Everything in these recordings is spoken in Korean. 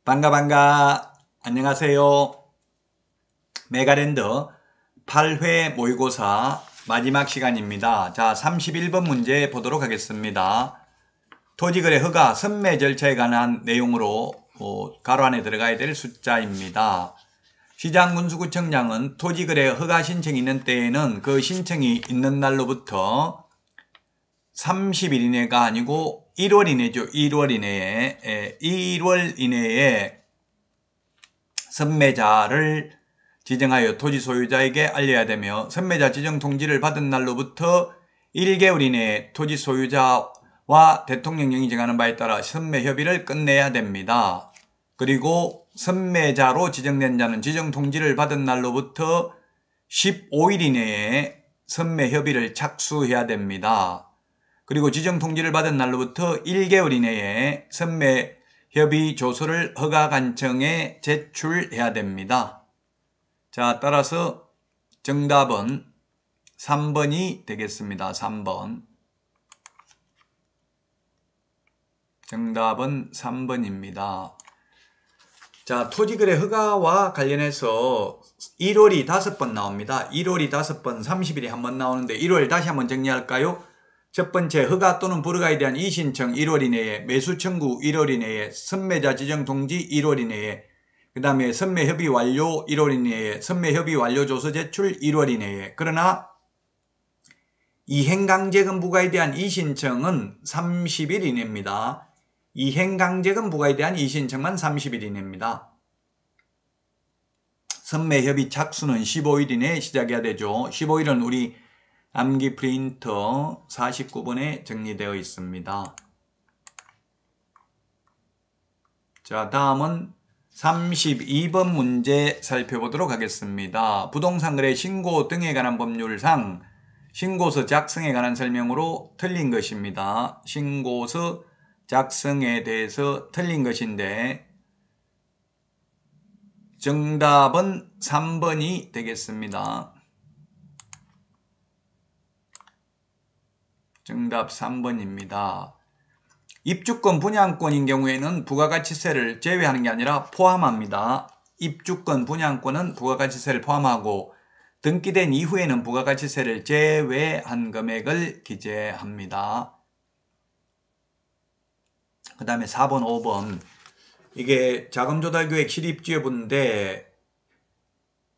반가. 안녕하세요. 메가랜드 8회 모의고사 마지막 시간입니다. 자, 31번 문제 보도록 하겠습니다. 토지거래 허가 선매 절차에 관한 내용으로 가로 안에 들어가야 될 숫자입니다. 시장군수구청장은 토지거래 허가 신청이 있는 때에는 그 신청이 있는 날로부터 30일 이내가 아니고 1월 이내죠. 1월 이내에 선매자를 지정하여 토지 소유자에게 알려야 되며, 선매자 지정 통지를 받은 날로부터 1개월 이내에 토지 소유자와 대통령령이 정하는 바에 따라 선매 협의를 끝내야 됩니다. 그리고 선매자로 지정된 자는 지정 통지를 받은 날로부터 15일 이내에 선매 협의를 착수해야 됩니다. 그리고 지정 통지를 받은 날로부터 1개월 이내에 선매 협의 조서를 허가관청에 제출해야 됩니다. 자, 따라서 정답은 3번이 되겠습니다. 3번. 정답은 3번입니다. 자, 토지거래 허가와 관련해서 1월이 5번 나옵니다. 1월이 5번, 30일이 한 번 나오는데 1월 다시 한번 정리할까요? 첫 번째, 허가 또는 불허가에 대한 이의신청 1월 이내에, 매수 청구 1월 이내에, 선매자 지정 통지 1월 이내에, 그 다음에 선매 협의 완료 1월 이내에, 선매 협의 완료 조서 제출 1월 이내에. 그러나 이행강제금 부과에 대한 이의신청은 30일 이내입니다. 이행강제금 부과에 대한 이의신청만 30일 이내입니다. 선매 협의 착수는 15일 이내에 시작해야 되죠. 15일은 우리 암기 프린터 49번에 정리되어 있습니다. 자, 다음은 32번 문제 살펴보도록 하겠습니다. 부동산 거래 신고 등에 관한 법률상 신고서 작성에 관한 설명으로 틀린 것입니다. 신고서 작성에 대해서 틀린 것인데 정답은 3번이 되겠습니다. 정답 3번입니다. 입주권 분양권인 경우에는 부가가치세를 제외하는 게 아니라 포함합니다. 입주권 분양권은 부가가치세를 포함하고 등기된 이후에는 부가가치세를 제외한 금액을 기재합니다. 그 다음에 4번, 5번. 이게 자금조달계획 시립지역인데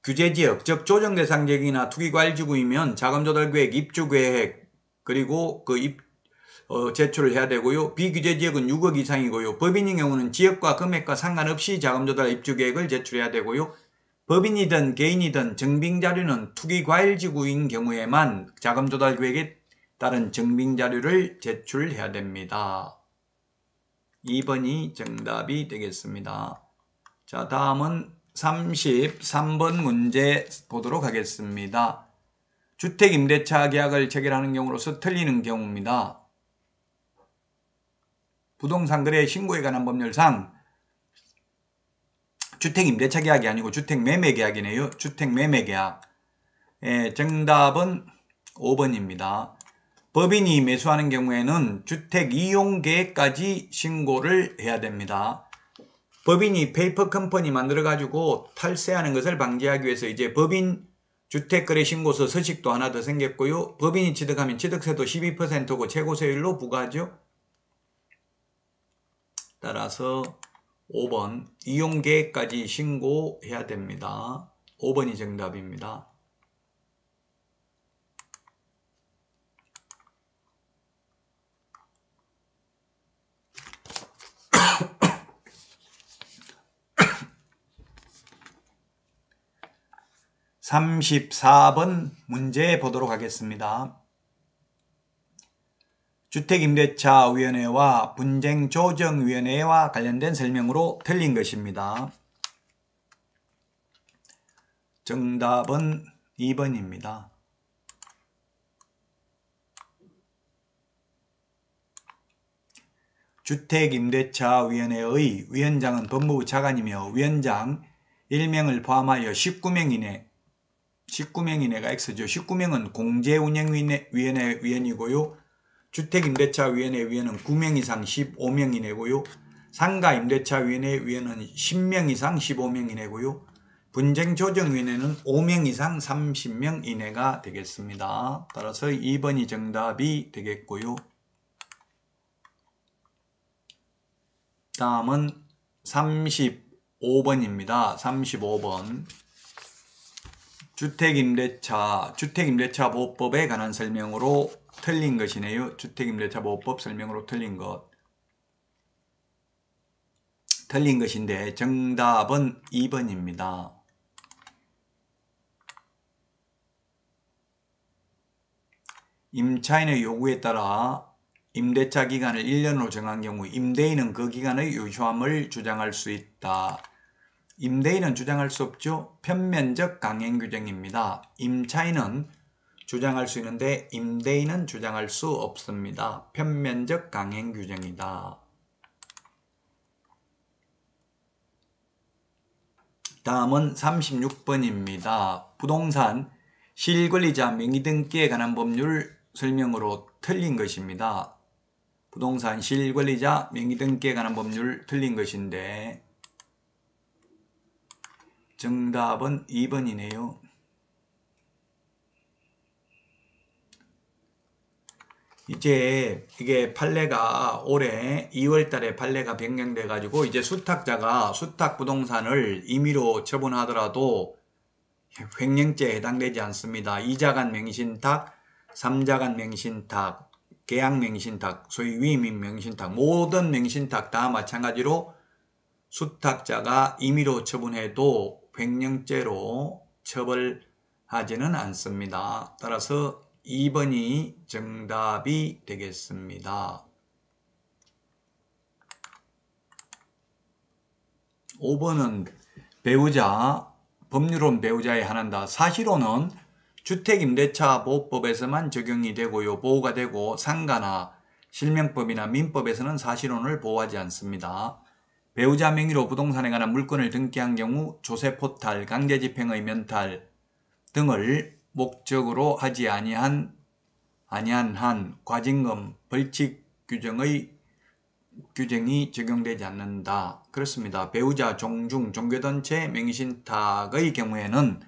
규제지역, 즉 조정대상지역이나 투기과일지구이면 자금조달계획, 입주계획, 그리고 제출을 해야 되고요. 비규제지역은 6억 이상이고요. 법인인 경우는 지역과 금액과 상관없이 자금조달 입주계획을 제출해야 되고요. 법인이든 개인이든 증빙자료는 투기과일지구인 경우에만 자금조달계획에 따른 증빙자료를 제출해야 됩니다. 2번이 정답이 되겠습니다. 자, 다음은 33번 문제 보도록 하겠습니다. 주택임대차 계약을 체결하는 경우로서 틀리는 경우입니다. 부동산 거래 신고에 관한 법률상 주택임대차 계약이 아니고 주택매매계약이네요. 주택매매계약. 정답은 5번입니다. 법인이 매수하는 경우에는 주택이용계획까지 신고를 해야 됩니다. 법인이 페이퍼 컴퍼니 만들어가지고 탈세하는 것을 방지하기 위해서 이제 법인 주택거래신고서 서식도 하나 더 생겼고요. 법인이 취득하면 취득세도 12%고 최고세율로 부과하죠. 따라서 5번 이용계획까지 신고해야 됩니다. 5번이 정답입니다. (34번) 문제 보도록 하겠습니다. 주택임대차위원회와 분쟁조정위원회와 관련된 설명으로 틀린 것입니다. 정답은 2번입니다. 주택임대차위원회의 위원장은 법무부 차관이며 위원장 1명을 포함하여 19명 이내가 X죠. 19명은 공제운영위원회 위원이고요. 주택임대차위원회 위원은 9명 이상 15명 이내고요. 상가임대차위원회 위원은 10명 이상 15명 이내고요. 분쟁조정위원회는 5명 이상 30명 이내가 되겠습니다. 따라서 2번이 정답이 되겠고요. 다음은 35번입니다. 35번. 주택임대차보호법에 관한 설명으로 틀린 것이네요. 주택임대차보호법 설명으로 틀린 것. 틀린 것인데 정답은 2번입니다. 임차인의 요구에 따라 임대차 기간을 1년으로 정한 경우 임대인은 그 기간의 유효함을 주장할 수 있다. 임대인은 주장할 수 없죠. 편면적 강행 규정입니다. 임차인은 주장할 수 있는데 임대인은 주장할 수 없습니다. 편면적 강행 규정이다. 다음은 36번입니다. 부동산 실권리자 명의등기에 관한 법률 설명으로 틀린 것입니다. 부동산 실권리자 명의등기에 관한 법률 틀린 것인데 정답은 2번이네요. 이제 이게 판례가 올해 2월 달에 판례가 변경돼 가지고 이제 수탁자가 수탁부동산을 임의로 처분하더라도 횡령죄에 해당되지 않습니다. 2자 간 명의신탁, 3자 간 명의신탁, 계약 명의신탁, 소위 위임 명의신탁, 모든 명의신탁 다 마찬가지로 수탁자가 임의로 처분해도 횡령죄로 처벌하지는 않습니다. 따라서 2번이 정답이 되겠습니다. 5번은 배우자, 법률론 배우자에 한한다. 사실혼은 주택임대차보호법에서만 적용이 되고요. 보호가 되고 상가나 실명법이나 민법에서는 사실혼을 보호하지 않습니다. 배우자 명의로 부동산에 관한 물건을 등기한 경우 조세포탈, 강제집행의 면탈 등을 목적으로 하지 아니한 한 과징금, 벌칙 규정이 적용되지 않는다. 그렇습니다. 배우자, 종중, 종교단체 명의신탁의 경우에는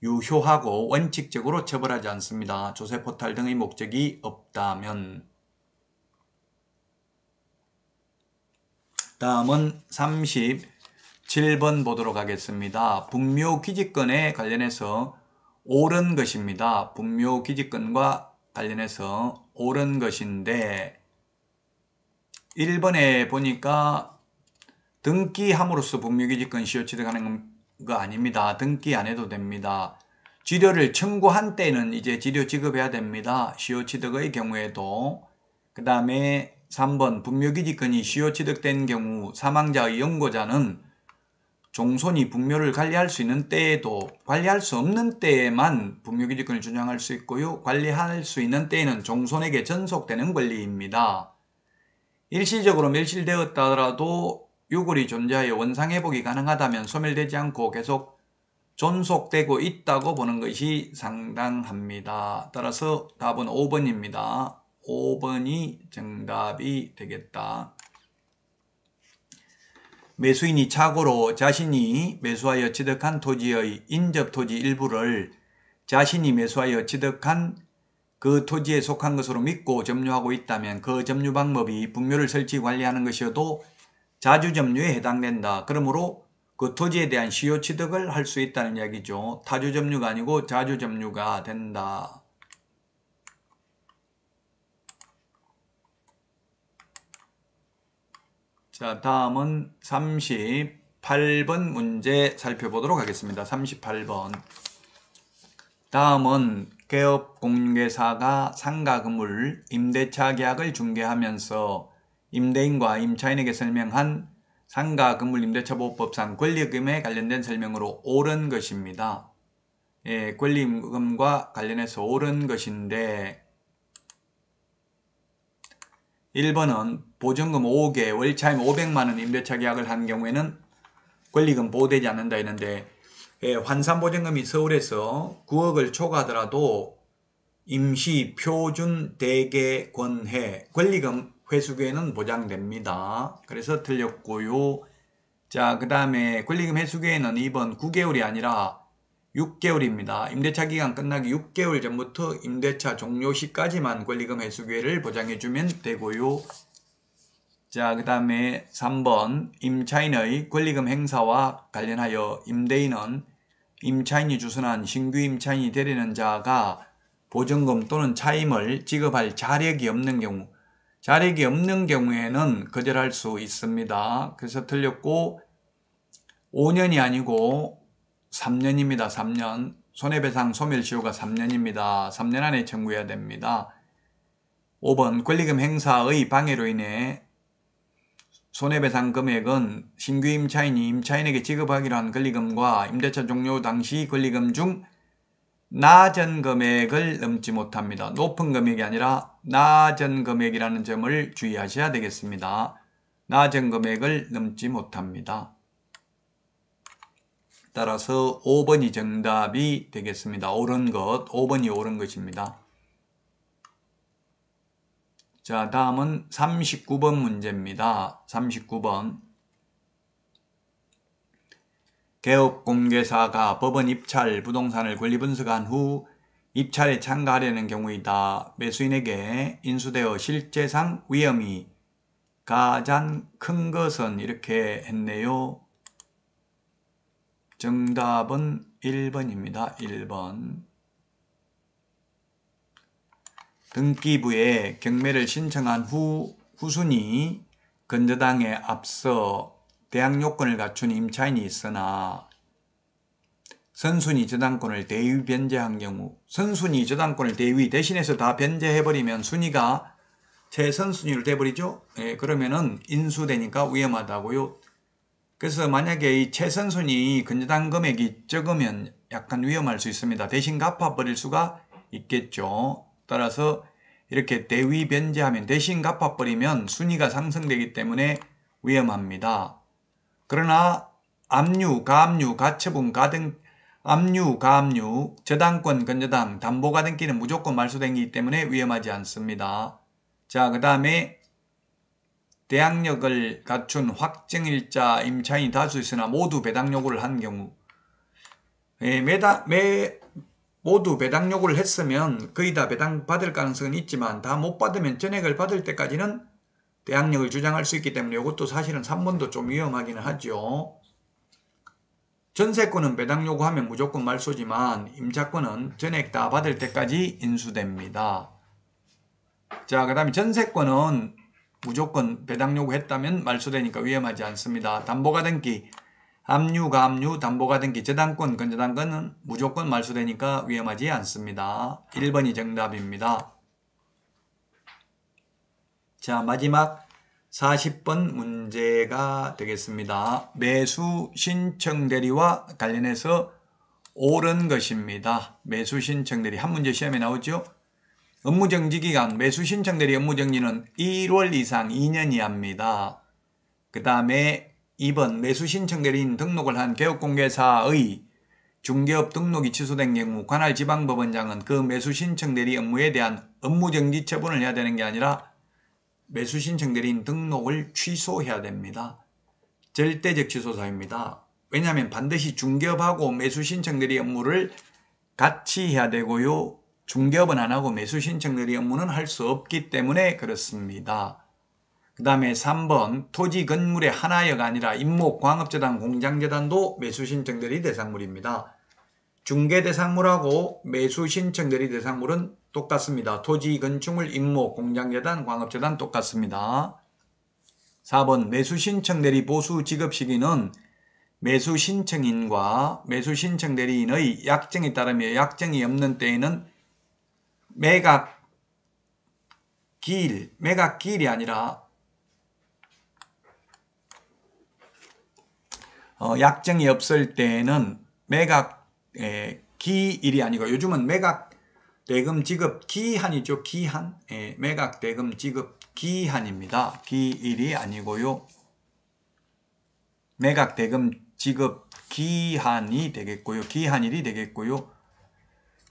유효하고 원칙적으로 처벌하지 않습니다. 조세포탈 등의 목적이 없다면. 다음은 37번 보도록 하겠습니다. 분묘기지권에 관련해서 옳은 것입니다. 분묘기지권과 관련해서 옳은 것인데 1번에 보니까 등기함으로써 분묘기지권 시효취득하는 거 아닙니다. 등기 안 해도 됩니다. 지료를 청구한 때는 이제 지료 지급해야 됩니다. 시효취득의 경우에도. 그 다음에 3번 분묘기지권이 시효취득된 경우 사망자의 영고자는 종손이 분묘를 관리할 수 있는 때에도 관리할 수 없는 때에만 분묘기지권을 주장할 수 있고요. 관리할 수 있는 때에는 종손에게 전속되는 권리입니다. 일시적으로 멸실되었다 하더라도 유골이 존재하여 원상회복이 가능하다면 소멸되지 않고 계속 존속되고 있다고 보는 것이 상당합니다. 따라서 답은 5번입니다. 5번이 정답이 되겠다. 매수인이 착오로 자신이 매수하여 취득한 토지의 인접토지 일부를 자신이 매수하여 취득한 그 토지에 속한 것으로 믿고 점유하고 있다면 그 점유 방법이 분묘를 설치 관리하는 것이어도 자주점유에 해당된다. 그러므로 그 토지에 대한 시효취득을 할 수 있다는 이야기죠. 타주점유가 아니고 자주점유가 된다. 자, 다음은 38번 문제 살펴보도록 하겠습니다. 38번. 다음은 개업공개사가 상가 건물 임대차 계약을 중개하면서 임대인과 임차인에게 설명한 상가 건물 임대차 보호법상 권리금에 관련된 설명으로 옳은 것입니다. 예, 권리금과 관련해서 옳은 것인데 1번은 보증금 5개, 월차임 500만원 임대차 계약을 한 경우에는 권리금 보호되지 않는다 했는데 환산보증금이 서울에서 9억을 초과하더라도 임시 표준 대개 권해 권리금 회수기에는 보장됩니다. 그래서 틀렸고요. 자, 그 다음에 권리금 회수기에는 2번 9개월이 아니라 6개월입니다. 임대차 기간 끝나기 6개월 전부터 임대차 종료 시까지만 권리금 회수기회를 보장해주면 되고요. 자, 그 다음에 3번 임차인의 권리금 행사와 관련하여 임대인은 임차인이 주선한 신규 임차인이 되려는 자가 보증금 또는 차임을 지급할 자력이 없는 경우, 자력이 없는 경우에는 거절할 수 있습니다. 그래서 틀렸고 5년이 아니고 3년입니다. 3년. 손해배상 소멸시효가 3년입니다. 3년 안에 청구해야 됩니다. 5번 권리금 행사의 방해로 인해 손해배상 금액은 신규 임차인이 임차인에게 지급하기로 한 권리금과 임대차 종료 당시 권리금 중 낮은 금액을 넘지 못합니다. 높은 금액이 아니라 낮은 금액이라는 점을 주의하셔야 되겠습니다. 낮은 금액을 넘지 못합니다. 따라서 5번이 정답이 되겠습니다. 옳은 것, 5번이 옳은 것입니다. 자, 다음은 39번 문제입니다. 39번. 개업공개사가 법원 입찰 부동산을 권리분석한 후 입찰에 참가하려는 경우이다. 매수인에게 인수되어 실제상 위험이 가장 큰 것은 이렇게 했네요. 정답은 1번입니다. 1번. 등기부에 경매를 신청한 후 후순위 건저당에 앞서 대항 요건을 갖춘 임차인이 있으나 선순위 저당권을 대위 변제한 경우, 선순위 저당권을 대위 대신해서 다 변제해버리면 순위가 최선순위로 돼버리죠. 그러면은 인수되니까 위험하다고요. 그래서 만약에 이 최선순위 건저당 금액이 적으면 약간 위험할 수 있습니다. 대신 갚아버릴 수가 있겠죠. 따라서 이렇게 대위 변제하면 대신 갚아버리면 순위가 상승되기 때문에 위험합니다. 그러나 압류, 가압류, 가처분, 가등, 압류, 가압류, 저당권, 건저당, 담보가 등기는 무조건 말소되기 때문에 위험하지 않습니다. 자, 그 다음에 대항력을 갖춘 확정일자 임차인이 다수 있으나 모두 배당 요구를 한 경우, 모두 배당 요구를 했으면 거의 다 배당 받을 가능성은 있지만 다 못 받으면 전액을 받을 때까지는 대항력을 주장할 수 있기 때문에 이것도 사실은 3번도 좀 위험하기는 하죠. 전세권은 배당 요구하면 무조건 말소지만 임차권은 전액 다 받을 때까지 인수됩니다. 자, 그 다음에 전세권은 무조건 배당 요구했다면 말소되니까 위험하지 않습니다. 담보가 등기, 압류, 가압류, 담보가 등기, 저당권, 건저당권은 무조건 말소되니까 위험하지 않습니다. 1번이 정답입니다. 자, 마지막 40번 문제가 되겠습니다. 매수 신청 대리와 관련해서 옳은 것입니다. 매수 신청 대리 한 문제 시험에 나오죠. 업무정지기간 매수 신청 대리 업무정지는 1월 이상 2년 이하입니다. 그 다음에 2번 매수 신청 대리인 등록을 한 개업공개사의 중개업 등록이 취소된 경우 관할 지방법원장은 그 매수 신청 대리 업무에 대한 업무정지 처분을 해야 되는 게 아니라 매수 신청 대리인 등록을 취소해야 됩니다. 절대적 취소사유입니다. 왜냐하면 반드시 중개업하고 매수 신청 대리 업무를 같이 해야 되고요. 중개업은 안 하고 매수 신청 대리 업무는 할 수 없기 때문에 그렇습니다. 그 다음에 3번 토지 건물의 하나여가 아니라 임목, 광업재단, 공장재단도 매수 신청 대리 대상물입니다. 중개 대상물하고 매수 신청 대리 대상물은 똑같습니다. 토지, 건축물, 임목, 공장재단, 광업재단 똑같습니다. 4번 매수 신청 대리 보수 지급 시기는 매수 신청인과 매수 신청 대리인의 약정에 따르며 약정이 없는 때에는 매각기일이 아니라 약정이 없을 때에는 기일이 아니고 요즘은 매각 대금 지급 기한이죠. 기한. 매각 대금 지급 기한입니다. 기일이 아니고요. 매각 대금 지급 기한이 되겠고요. 기한일이 되겠고요.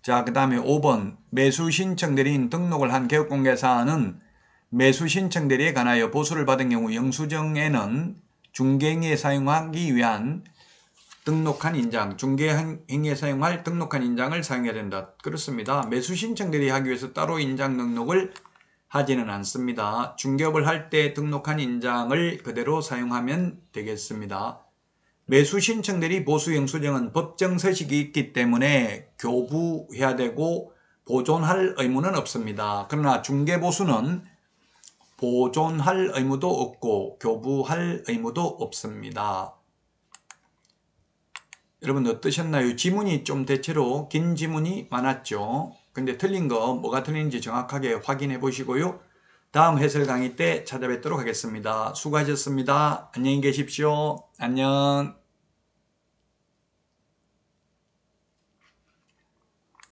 자, 그 다음에 5번 매수 신청 대리인 등록을 한 개업공개사는 매수 신청 대리에 관하여 보수를 받은 경우 영수증에는 중개행위에 사용하기 위한 등록한 인장, 중개행위에 사용할 등록한 인장을 사용해야 된다. 그렇습니다. 매수 신청 대리하기 위해서 따로 인장 등록을 하지는 않습니다. 중개업을 할 때 등록한 인장을 그대로 사용하면 되겠습니다. 매수 신청 대리 보수 영수증은 법정 서식이 있기 때문에 교부해야 되고 보존할 의무는 없습니다. 그러나 중개보수는 보존할 의무도 없고 교부할 의무도 없습니다. 여러분 어떠셨나요? 지문이 좀 대체로 긴 지문이 많았죠. 근데 틀린 거 뭐가 틀린지 정확하게 확인해 보시고요. 다음 해설 강의 때 찾아뵙도록 하겠습니다. 수고하셨습니다. 안녕히 계십시오. 안녕.